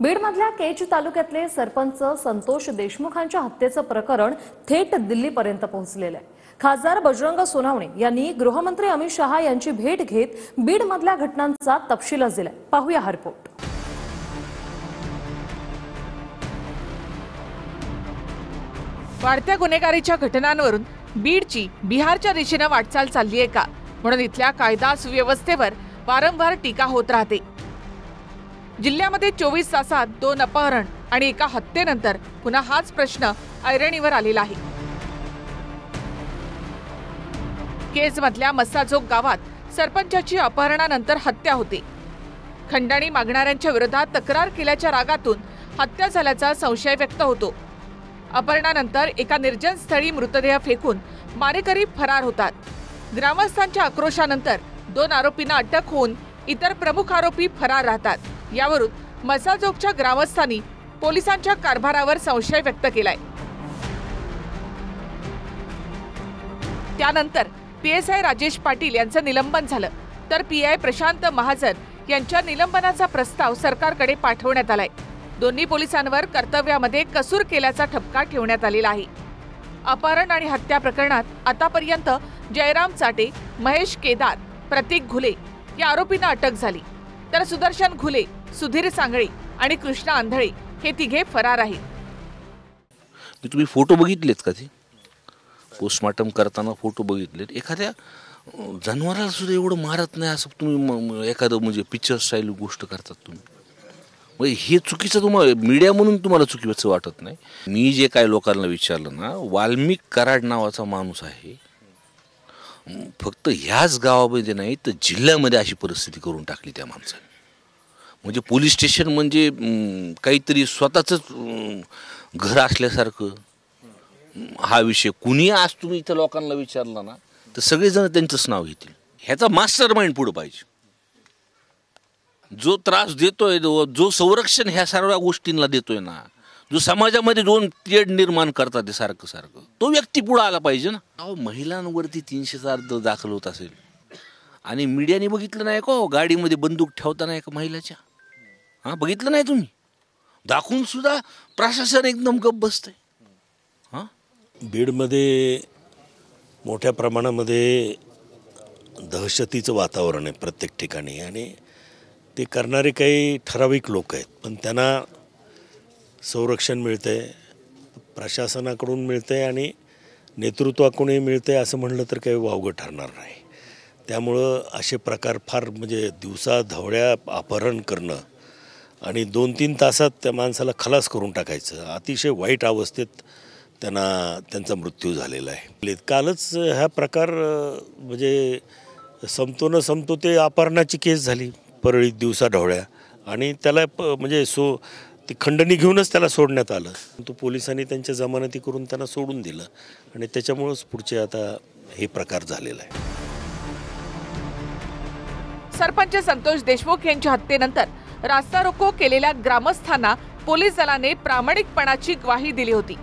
बीडमधल्या केज तालुक्यातले सरपंच संतोष देशमुखांच्या हत्येचं प्रकरण थेट दिल्लीपर्यंत पोहोचलेलं आहे। खासदार बजरंग सोनवणे यांनी गृहमंत्री अमित शहा यांची भेट घेत बीडमधल्या घटनांचा तपशीलच दिलाय। पाहूया हा रिपोर्ट। वाढत्या गुन्हेगारीच्या घटनांवरून बीडची बिहारच्या दिशेने वाटचाल चालली आहे का, म्हणून इथल्या कायदा सुव्यवस्थेवर वारंवार टीका होत राहते। जिल्ह्यामध्ये 24 तासात 2 अपहरण आणि एका हत्येनंतर पुन्हा हाच प्रश्न ऐरणीवर आलेला आहे। केजमधल्या मस्साजोग गावात सरपंचाची अपहरणानंतर हत्या होते। खंडणी मागणाऱ्यांच्या विरोधात तक्रार केल्याच्या रागातून हत्या झाल्याचा संशय व्यक्त होतो। अपहरणानंतर एका निर्जन स्थळी मृतदेह फेकून मारेकरी फरार होतात। ग्रामस्थांच्या आक्रोशानंतर 2 आरोपींना अटक होऊन इतर प्रमुख आरोपी फरार राहतात। यावरून मस्साजोगच्या ग्रामस्थांनी पोलिसांच्या कारभारावर संशय व्यक्त केलाय। त्यानंतर पीएसआय राजेश पाटील यांचं निलंबन झालं, तर पीआय प्रशांत महाजन यांच्या निलंबनाचा प्रस्ताव सरकारकडे पाठवण्यात आलाय। दोन्ही पोलिसांवर कर्तव्यामध्ये कसूर केल्याचा ठपका ठेवण्यात आलेला आहे। अपहरण आणि हत्या प्रकरणात आतापर्यंत जयराम चाटे, महेश केदार, प्रतीक घुले या आरोपींना अटक झाली, तर सुदर्शन घुले, सुधीर सांगळे आणि कृष्णा आंधळे हे तिघे फरार आहेत। तुम्ही फोटो बघितलेत का? ते पोस्टमार्टम करताना फोटो बघितलेत? एखाद्या जनावराला सुद्धा एवढं मारत नाही असं तुम्ही एखादं म्हणजे पिक्चर स्टाईल गोष्ट करतात तुम्ही। म्हणजे हे चुकीचं तुम्हाला मीडिया म्हणून तुम्हाला चुकीचं वाटत नाही। मी जे काय लोकांना विचारलं ना, वाल्मिक कराड नावाचा माणूस आहे, फक्त ह्याच गावामध्ये नाही तर जिल्ह्यामध्ये अशी परिस्थिती करून टाकली त्या माणसाने। म्हणजे पोलीस स्टेशन म्हणजे काहीतरी स्वतःच घर असल्यासारखं हा विषय। कुणी आज तुम्ही इथं लोकांना विचारला ना तर सगळेजण त्यांचंच नाव घेतील। ह्याचा मास्टर माइंड पुढे पाहिजे, जो त्रास देतोय, जो संरक्षण ह्या सर्व गोष्टींना देतोय ना, जो समाजामध्ये 2 तेढ निर्माण करतात ते सारखं सारखं, तो व्यक्ती पुढे आला पाहिजे ना। अहो, महिलांवरती 304 दाखल होत असेल आणि मीडियाने बघितलं नाही का? गाडीमध्ये बंदूक ठेवताना एका महिलाच्या, बघितलं नाही तुम्ही? दाखवून सुद्धा प्रशासन एकदम गप्प बसतंय। बीडमध्ये मोठ्या प्रमाणामध्ये दहशतीचं वातावरण आहे प्रत्येक ठिकाणी, आणि ते करणारे काही ठराविक लोक आहेत, पण त्यांना संरक्षण मिळतंय, प्रशासनाकडून मिळतंय आणि नेतृत्वाकडूनही मिळतंय असं म्हणलं तर काही वावगं ठरणार नाही। त्यामुळं असे प्रकार फार म्हणजे दिवसा ढवळ्या अपहरण करणं आणि 2-3 तासात त्या माणसाला खलास करून टाकायचं, अतिशय वाईट अवस्थेत त्यांचा मृत्यू झालेला आहे। कालच हा प्रकार म्हणजे संपतो ते अपहरणाची केस झाली परळीत दिवसा ढवळ्या, आणि त्याला म्हणजे ती खंडणी घेऊनच त्याला सोडण्यात आलं। तो पोलिसांनी त्यांच्या जमानती करून त्यांना सोडून दिलं, आणि त्याच्यामुळेच पुढचे आता हे प्रकार झालेला आहे। सरपंच संतोष देशमुख यांच्या हत्येनंतर रास्ता रोको केलेल्या ग्रामस्थांना पोलीस दलाने प्रामाणिकपणाची ग्वाही दिली होती।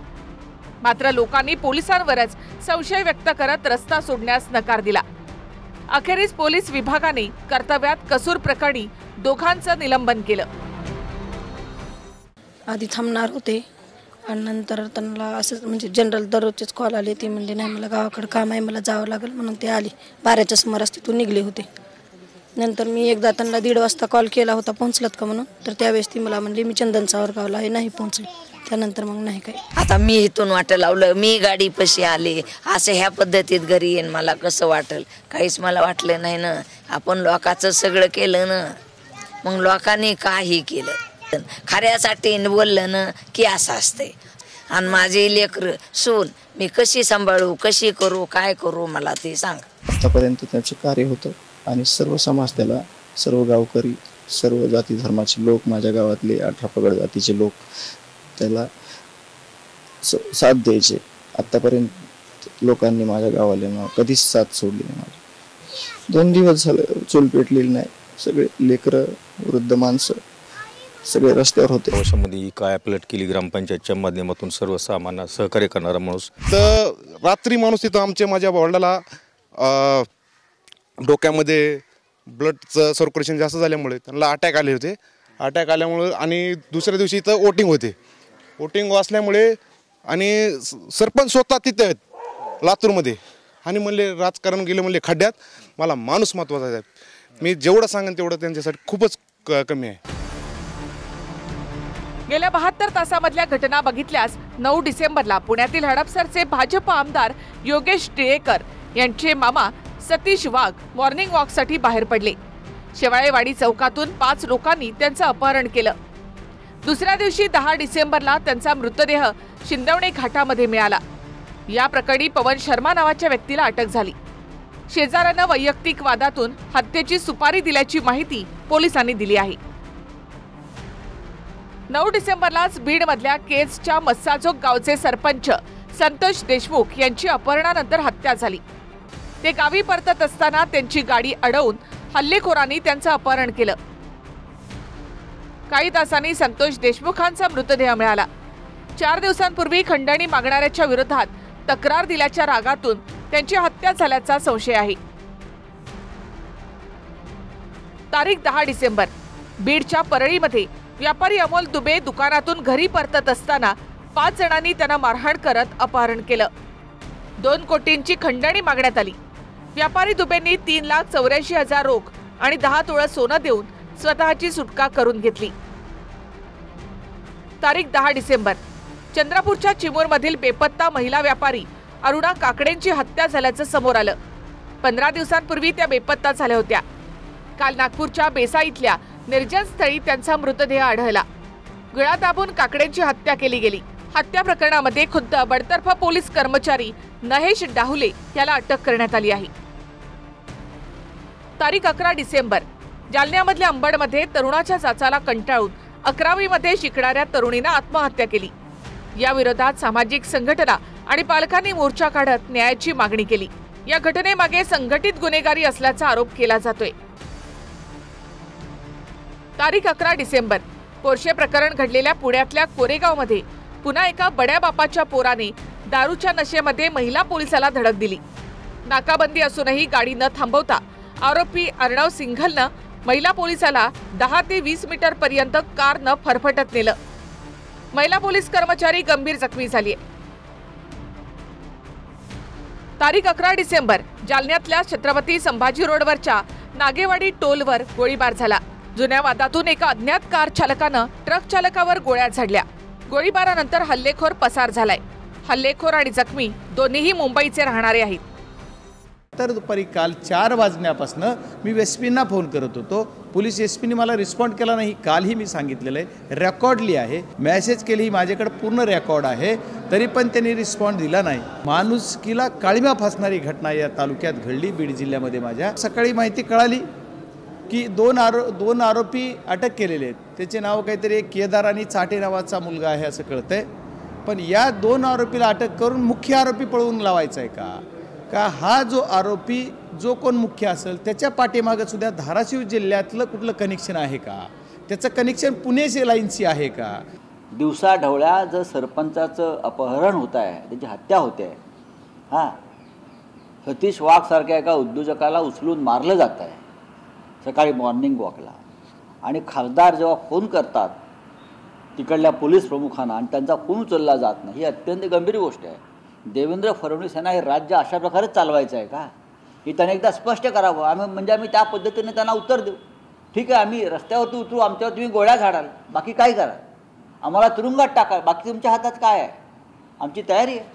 मात्र लोकांनी पोलिसांवरच संशय व्यक्त करत रस्ता सोडण्यास नकार दिला। अखेरीस पोलीस विभागाने कर्तव्यात कसूर प्रकरणी दोघांचं निलंबन केलं। आधी थांबणार होते आणि नंतर त्यांना असं म्हणजे जनरल दररोजचेच कॉल आले, ते म्हणजे नाही मला गावाकडे काम आहे, मला जावं लागेल, म्हणून ते आले। 12च्या सुमारास तिथून निघले होते। नंतर मी एकदा त्यांना 1:30 वाजता कॉल केला होता, पोहोचलात का म्हणून, तर त्यावेळेस ती मला म्हणली मी चंदन सावरगावला आहे, नाही पोहोचले। त्यानंतर मग नाही काही। आता मी इथून वाटं लावलं, मी गाडी पशी आले, असं ह्या पद्धतीत घरी येईन, मला कसं वाटेल? काहीच मला वाटलं नाही ना। आपण लोकांचं सगळं केलं ना, मग लोकांनी काही केलं खऱ्यासाठी बोललं ना की असं असतंय। आणि माझे लेकर सून मी कशी सांभाळू, कशी करू, काय करू, मला ते सांग। आतापर्यंत त्यांचं कार्य होतं आणि सर्व समाज त्याला, सर्व गावकरी, सर्व जाती धर्माचे लोक, माझ्या गावातले 18 पगड जातीचे लोक त्याला साथ द्यायचे। आतापर्यंत लोकांनी, माझ्या गावाल्यांना कधीच साथ सोडली नाही। माझी 2 दिवस झाले चूल पेटलेली नाही, सगळे लेकरं, वृद्ध माणसं सगळे रस्त्यावर होते। वर्षामध्ये काय पलट केली ग्रामपंचायतच्या माध्यमातून सर्वसामान्य सहकार्य करणारा माणूस। तर रात्री माणूस तिथं माझ्या वडिलाला डोक्यामध्ये ब्लडचं सर्क्युलेशन जास्त झाल्यामुळे त्यांना अटॅक आले होते, अटॅक आल्यामुळं आणि दुसऱ्या दिवशी इथं वोटिंग होते. वोटिंग असल्यामुळे आणि सरपंच स्वतः तिथे आहेत लातूरमध्ये आणि म्हणले राजकारण गेले म्हणले खड्ड्यात. मला माणूस महत्त्वाचा आहे. मी जेवढं सांगेन तेवढं त्यांच्यासाठी खूपच कमी आहे. गेल्या 72 तासामधल्या घटना बघितल्यास 9 डिसेंबरला पुण्यातील हडपसरचे भाजप आमदार योगेश टिळेकर यांचे मामा सतीश वाघ मॉर्निंग वॉकसाठी बाहेर पडले. शेवाळेवाडी चौकातून 5 लोकांनी त्यांचं अपहरण केलं. दुसऱ्या दिवशी 10 डिसेंबरला त्यांचा मृतदेह शिंदवणे घाटामध्ये मिळाला. या प्रकरणी पवन शर्मा नावाच्या व्यक्तीला अटक झाली. शेजाऱ्यानं वैयक्तिक वादातून हत्येची सुपारी दिल्याची माहिती पोलिसांनी दिली आहे. 9 डिसेंबरलाच बीडमधल्या केजच्या मस्साजोग गावचे सरपंच संतोष देशमुख यांची अपहरणानंतर हत्या झाली. ते गावी परतत असताना त्यांची गाडी अडवून हल्लेखोरांनी त्यांचं अपहरण केलं. काही तासांनी संतोष देशमुखांचा मृतदेह मिळाला. 4 दिवसांपूर्वी खंडणी मागणाऱ्याच्या विरोधात तक्रार दिल्याच्या रागातून त्यांची हत्या झाल्याचा संशय आहे. तारीख 10 डिसेंबर बीडच्या परळीमध्ये व्यापारी अमोल दुबे दुकानातून घरी परतत असताना 5 जणांनी त्यांना मारहाण करत अपहरण केलं. 2 कोटींची खंडणी मागण्यात आली. व्यापारी दुबेंनी 3,84,000 रोख आणि 10 तोळं सोनं देऊन स्वतःची सुटका करून घेतली. तारीख 10 डिसेंबर चंद्रपूरच्या चिमूरमधील बेपत्ता महिला व्यापारी अरुणा काकडेंची हत्या झाल्याचं समोर आलं. 15 दिवसांपूर्वी त्या बेपत्ता झाल्या होत्या. काल नागपूरच्या बेसा इथल्या निर्जन स्थळी त्यांचा मृतदेह आढळला. गळा दाबून काकडेंची हत्या केली गेली. हत्या प्रकरणामध्ये खुद्द बडतर्फ पोलीस कर्मचारी महेश डाहुले याला अटक करण्यात आली आहे. तारीख 11 डिसेंबर जालन्यामधल्या अंबडमध्ये तरुणाच्या चाचाला कंटाळून 11वी मध्ये शिकणाऱ्या तरुणीनं आत्महत्या केली. या विरोधात सामाजिक संघटना आणि पालकांनी मोर्चा काढत न्यायाची मागणी केली. या घटनेमागे संघटित गुन्हेगारी असल्याचा आरोप केला जातोय. तारीख 11 डिसेंबर पोर्शे प्रकरण घडलेल्या पुण्यातल्या कोरेगावमध्ये पुन्हा एका बड्या बापाच्या पोराने दारूच्या नशेमध्ये महिला पोलिसाला धडक दिली. नाकाबंदी असूनही गाडी न थांबवता आरोपी अर्णव सिंघलनं महिला पोलिसाला 10 ते 20 मीटर पर्यंत कारनं फरफटत नेलं. महिला पोलीस कर्मचारी गंभीर जखमी झाली. तारीख 11 डिसेंबर जालन्यातल्या छत्रपती संभाजी रोडवरच्या नागेवाडी टोलवर गोळीबार झाला. जुन्या वादातून एका अज्ञात कार चालकानं ट्रक चालकावर गोळ्या झाडल्या. गोळीबारानंतर हल्लेखोर पसार झालाय. हल्लेखोर आणि जखमी दोन्हीही मुंबईचे राहणारे आहेत. तर दुपारी काल 4 वाजण्यापासून मी एसपींना फोन करत होतो. पोलीस एसपीने मला रिस्पॉन्ड केला नाही. कालही मी सांगितलेलं आहे, रेकॉर्डली आहे, मेसेज केली, माझ्याकडे पूर्ण रेकॉर्ड आहे, तरी पण त्यांनी रिस्पॉन्ड दिला नाही. माणुसकीला काळीमा फासणारी घटना या तालुक्यात घडली बीड जिल्ह्यामध्ये. माझ्या सकाळी माहिती कळाली की दोन आरोपी अटक केलेले आहेत. त्याचे नाव काहीतरी एक केदार आणि चाटे नावाचा मुलगा आहे असं कळतंय. पण या 2 आरोपीला अटक करून मुख्य आरोपी पळवून लावायचा आहे का हा जो आरोपी जो कोण मुख्य असेल त्याच्या पाठीमागं सुद्धा धाराशिव जिल्ह्यातलं कुठलं कनेक्शन आहे का? त्याचं कनेक्शन पुणे लाईनशी आहे का? दिवसा ढवळ्या जर सरपंचाचं अपहरण होत आहे, त्याची हत्या होते आहे, हां, सतीश वाघ सारख्या एका उद्योजकाला उचलून मारलं जात आहे सकाळी मॉर्निंग वॉकला, आणि खासदार जेव्हा फोन करतात तिकडल्या पोलीस प्रमुखांना आणि त्यांचा फोन उचलला जात नाही, ही अत्यंत गंभीर गोष्ट आहे. देवेंद्र फडणवीस यांना हे राज्य अशा प्रकारे चालवायचं आहे का? हे त्याने एकदा स्पष्ट करावं. आम्ही त्या पद्धतीने त्यांना उत्तर देऊ. ठीक आहे, आम्ही रस्त्यावरती उतरू, आमच्यावर तुम्ही गोळ्या झाडाल, बाकी काय कराल, आम्हाला तुरुंगात टाकाल, बाकी तुमच्या हातात काय आहे, आमची तयारी आहे.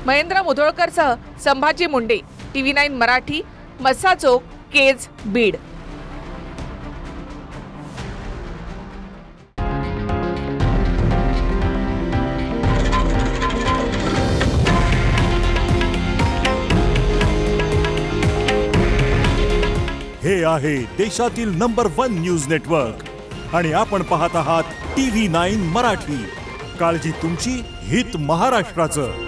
महेंद्र मुधोळकरसह संभाजी मुंडे, TV9 मराठी, मस्साचोक, केज, बीड. हे आहे देशातील नंबर 1 न्यूज नेटवर्क आणि आपण पाहत आहात TV9 मराठी. काळजी तुमची, हित महाराष्ट्राचं.